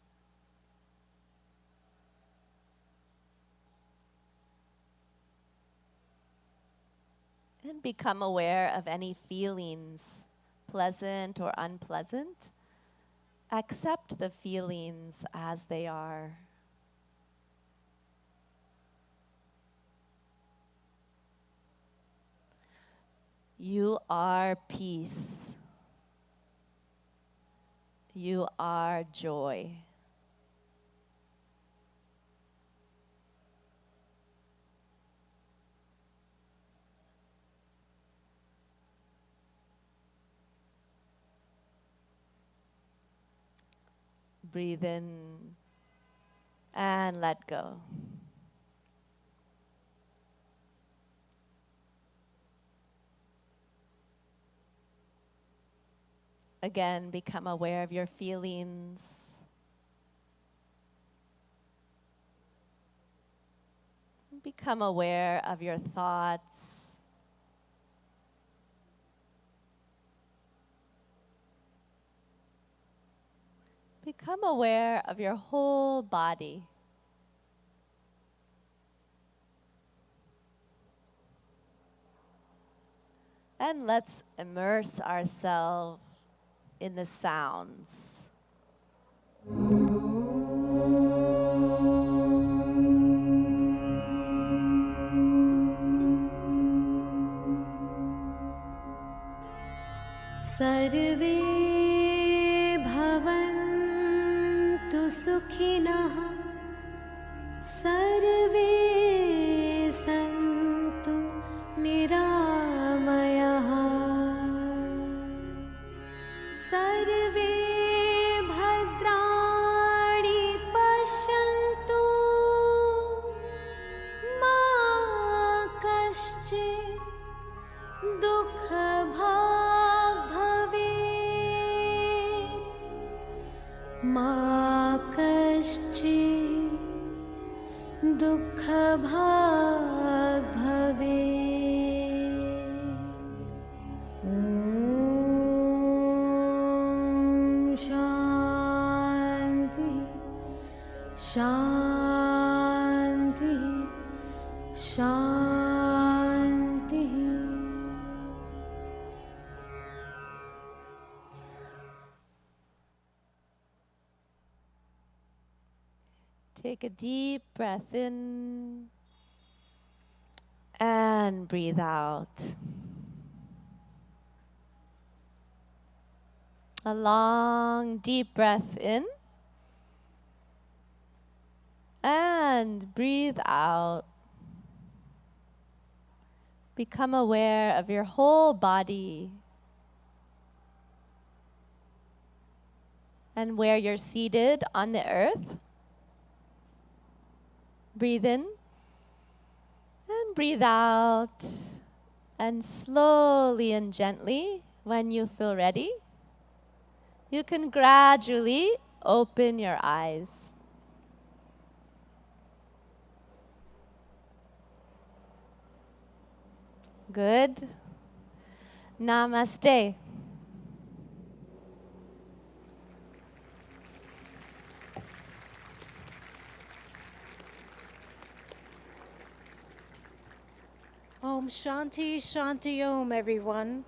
And become aware of any feelings, pleasant or unpleasant. Accept the feelings as they are. You are peace. You are joy. Breathe in and let go. Again, become aware of your feelings. Become aware of your thoughts. Become aware of your whole body. And let's immerse ourselves in the sounds. सर्वे भवन्तु सुखिनः सर्वे सन्तु निरामयाः सर्वे भद्राणि पश्यन्तु मा कश्चित् दुःखभाग् भवेत् मा कश्चित् दुःखभाग् भवेत्। ॐ शान्ति शान्ति शान्ति। Take a deep breath in and breathe out. A long, deep breath in and breathe out. Become aware of your whole body and where you're seated on the earth. Breathe in and breathe out. And slowly and gently, when you feel ready, you can gradually open your eyes. Good. Namaste. Om Shanti Shanti Om, everyone.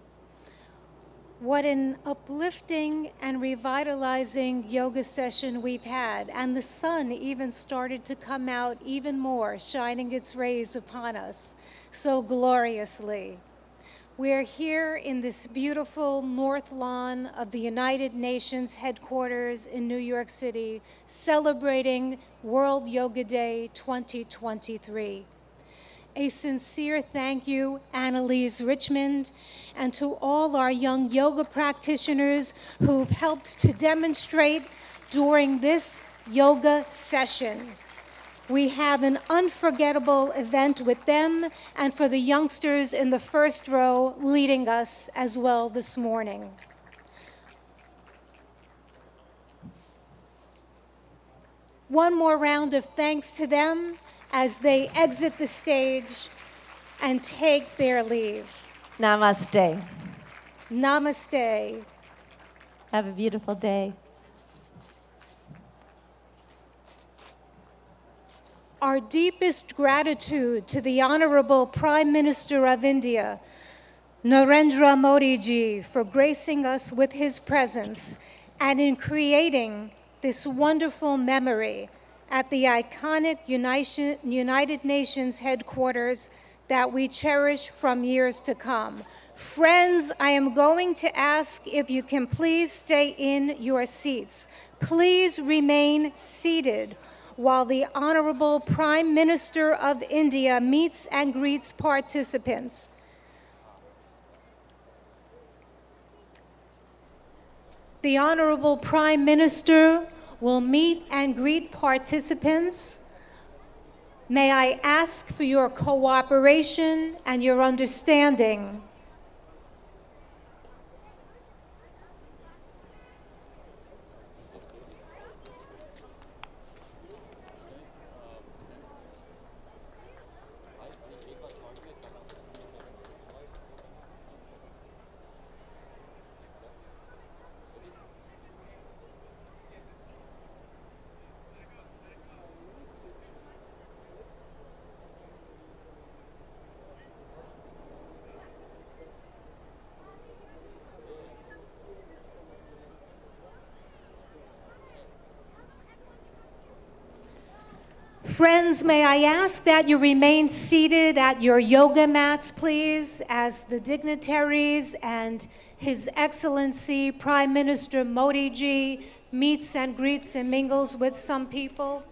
What an uplifting and revitalizing yoga session we've had. And the sun even started to come out even more, shining its rays upon us so gloriously. We're here in this beautiful north lawn of the United Nations headquarters in New York City, celebrating World Yoga Day 2023. A sincere thank you, Annalise Richmond, and to all our young yoga practitioners who've helped to demonstrate during this yoga session. We have an unforgettable event with them and for the youngsters in the first row leading us as well this morning. One more round of thanks to them as they exit the stage and take their leave. Namaste. Namaste. Have a beautiful day. Our deepest gratitude to the Honorable Prime Minister of India, Narendra Modi ji, for gracing us with his presence and in creating this wonderful memory at the iconic United Nations headquarters that we cherish from years to come. Friends, I am going to ask if you can please stay in your seats. Please remain seated while the Honorable Prime Minister of India meets and greets participants. The Honorable Prime Minister will meet and greet participants. May I ask for your cooperation and your understanding. Friends, may I ask that you remain seated at your yoga mats, please, as the dignitaries and His Excellency Prime Minister Modi ji meets and greets and mingles with some people.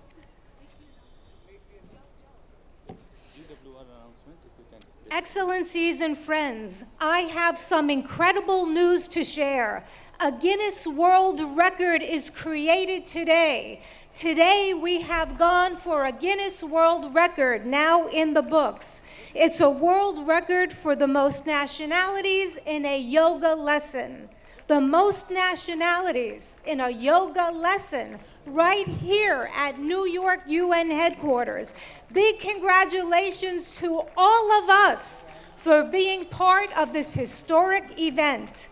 Excellencies and friends, I have some incredible news to share. A Guinness World Record is created today. Today we have gone for a Guinness World Record now in the books. It's a world record for the most nationalities in a yoga lesson. The most nationalities in a yoga lesson right here at New York UN headquarters. Big congratulations to all of us for being part of this historic event.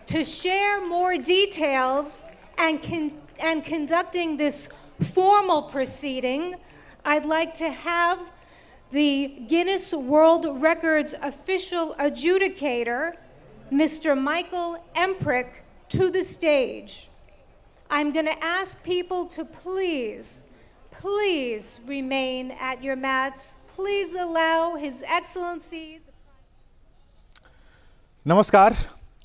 To share more details and conducting this formal proceeding, I'd like to have the Guinness World Records official adjudicator, Mr. Michael Emprick, to the stage. I'm going to ask people to please remain at your mats. Please allow His Excellency. नमस्कार,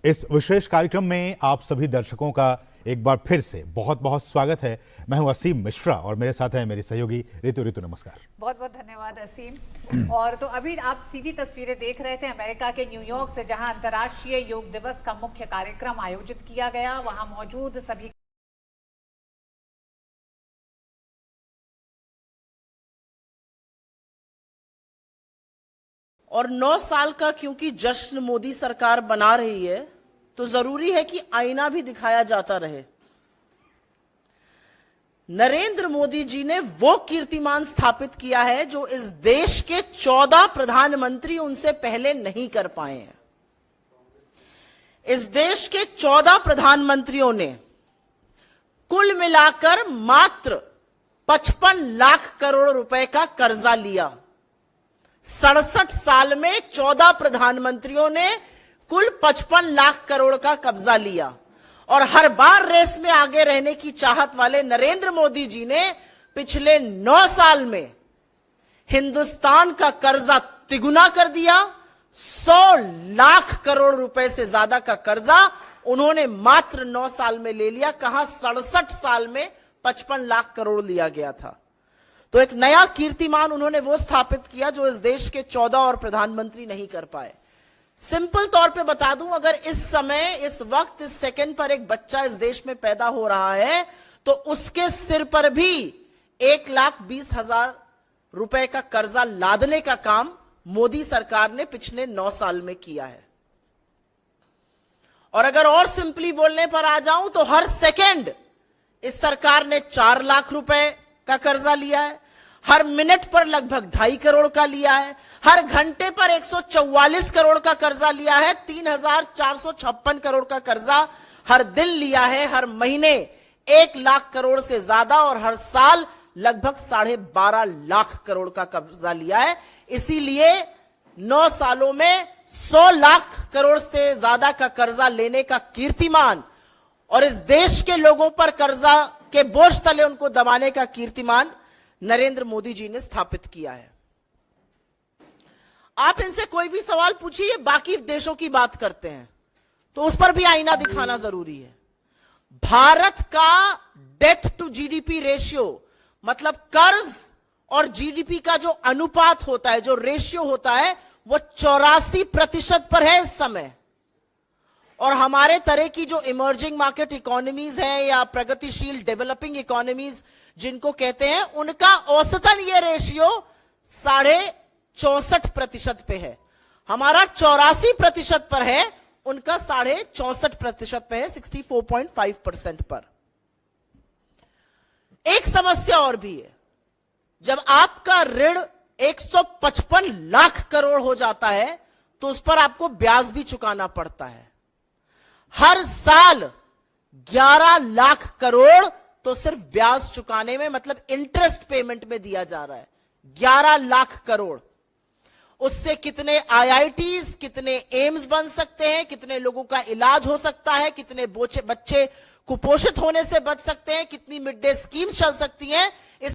इस विशेष कार्यक्रम में आप सभी दर्शकों का एक बार फिर से बहुत बहुत स्वागत है। मैं हूं असीम मिश्रा और मेरे साथ है मेरी सहयोगी ऋतु। नमस्कार। बहुत बहुत धन्यवाद असीम। और तो अभी आप सीधी तस्वीरें देख रहे थे अमेरिका के न्यूयॉर्क से, जहां अंतर्राष्ट्रीय योग दिवस का मुख्य कार्यक्रम आयोजित किया गया। वहां मौजूद सभी और 9 साल का क्योंकि जश्न मोदी सरकार बना रही है, तो जरूरी है कि आईना भी दिखाया जाता रहे। नरेंद्र मोदी जी ने वो कीर्तिमान स्थापित किया है जो इस देश के 14 प्रधानमंत्री उनसे पहले नहीं कर पाए हैं। इस देश के 14 प्रधानमंत्रियों ने कुल मिलाकर मात्र 55 लाख करोड़ रुपए का कर्जा लिया। 67 साल में 14 प्रधानमंत्रियों ने कुल 55 लाख करोड़ का कब्जा लिया। और हर बार रेस में आगे रहने की चाहत वाले नरेंद्र मोदी जी ने पिछले 9 साल में हिंदुस्तान का कर्जा तिगुना कर दिया। 100 लाख करोड़ रुपए से ज्यादा का कर्जा उन्होंने मात्र 9 साल में ले लिया। कहां 67 साल में 55 लाख करोड़ लिया गया था। तो एक नया कीर्तिमान उन्होंने वो स्थापित किया जो इस देश के 14 और प्रधानमंत्री नहीं कर पाए। सिंपल तौर पे बता दूं, अगर इस समय, इस वक्त, इस सेकंड पर एक बच्चा इस देश में पैदा हो रहा है तो उसके सिर पर भी 1,20,000 रुपए का कर्जा लादने का काम मोदी सरकार ने पिछले 9 साल में किया है। और अगर और सिंपली बोलने पर आ जाऊं तो हर सेकंड इस सरकार ने 4 लाख रुपए का कर्जा लिया है। हर मिनट पर लगभग 2.5 करोड़ का लिया है। हर घंटे पर 144 करोड़ का कर्जा लिया है। 3,456 करोड़ का कर्जा हर दिन लिया है। हर महीने 1 लाख करोड़ से ज्यादा और हर साल लगभग 12.5 लाख करोड़ का कर्जा लिया है। इसीलिए 9 सालों में 100 लाख करोड़ से ज्यादा का कर्जा लेने का कीर्तिमान और इस देश के लोगों पर कर्जा के बोझ तले उनको दबाने का कीर्तिमान नरेंद्र मोदी जी ने स्थापित किया है। आप इनसे कोई भी सवाल पूछिए, बाकी देशों की बात करते हैं तो उस पर भी आईना दिखाना जरूरी है। भारत का डेट टू जीडीपी रेशियो, मतलब कर्ज और जीडीपी का जो अनुपात होता है, जो रेशियो होता है, वो 84% पर है इस समय। और हमारे तरह की जो इमर्जिंग मार्केट इकोनॉमीज है या प्रगतिशील डेवलपिंग इकोनॉमीज जिनको कहते हैं, उनका औसतन ये रेशियो 64.5% पे है। हमारा 84% पर है, उनका 64.5% पे है, 64.5% पर। एक समस्या और भी है, जब आपका ऋण 155 लाख करोड़ हो जाता है तो उस पर आपको ब्याज भी चुकाना पड़ता है। हर साल 11 लाख करोड़ तो सिर्फ ब्याज चुकाने में, मतलब इंटरेस्ट पेमेंट में दिया जा रहा है। 11 लाख करोड़। उससे कितने आईआईटीज, कितने एम्स बन सकते हैं, कितने लोगों का इलाज हो सकता है, कितने बच्चे कुपोषित होने से बच सकते हैं, कितनी मिड डे स्कीम्स चल सकती हैं,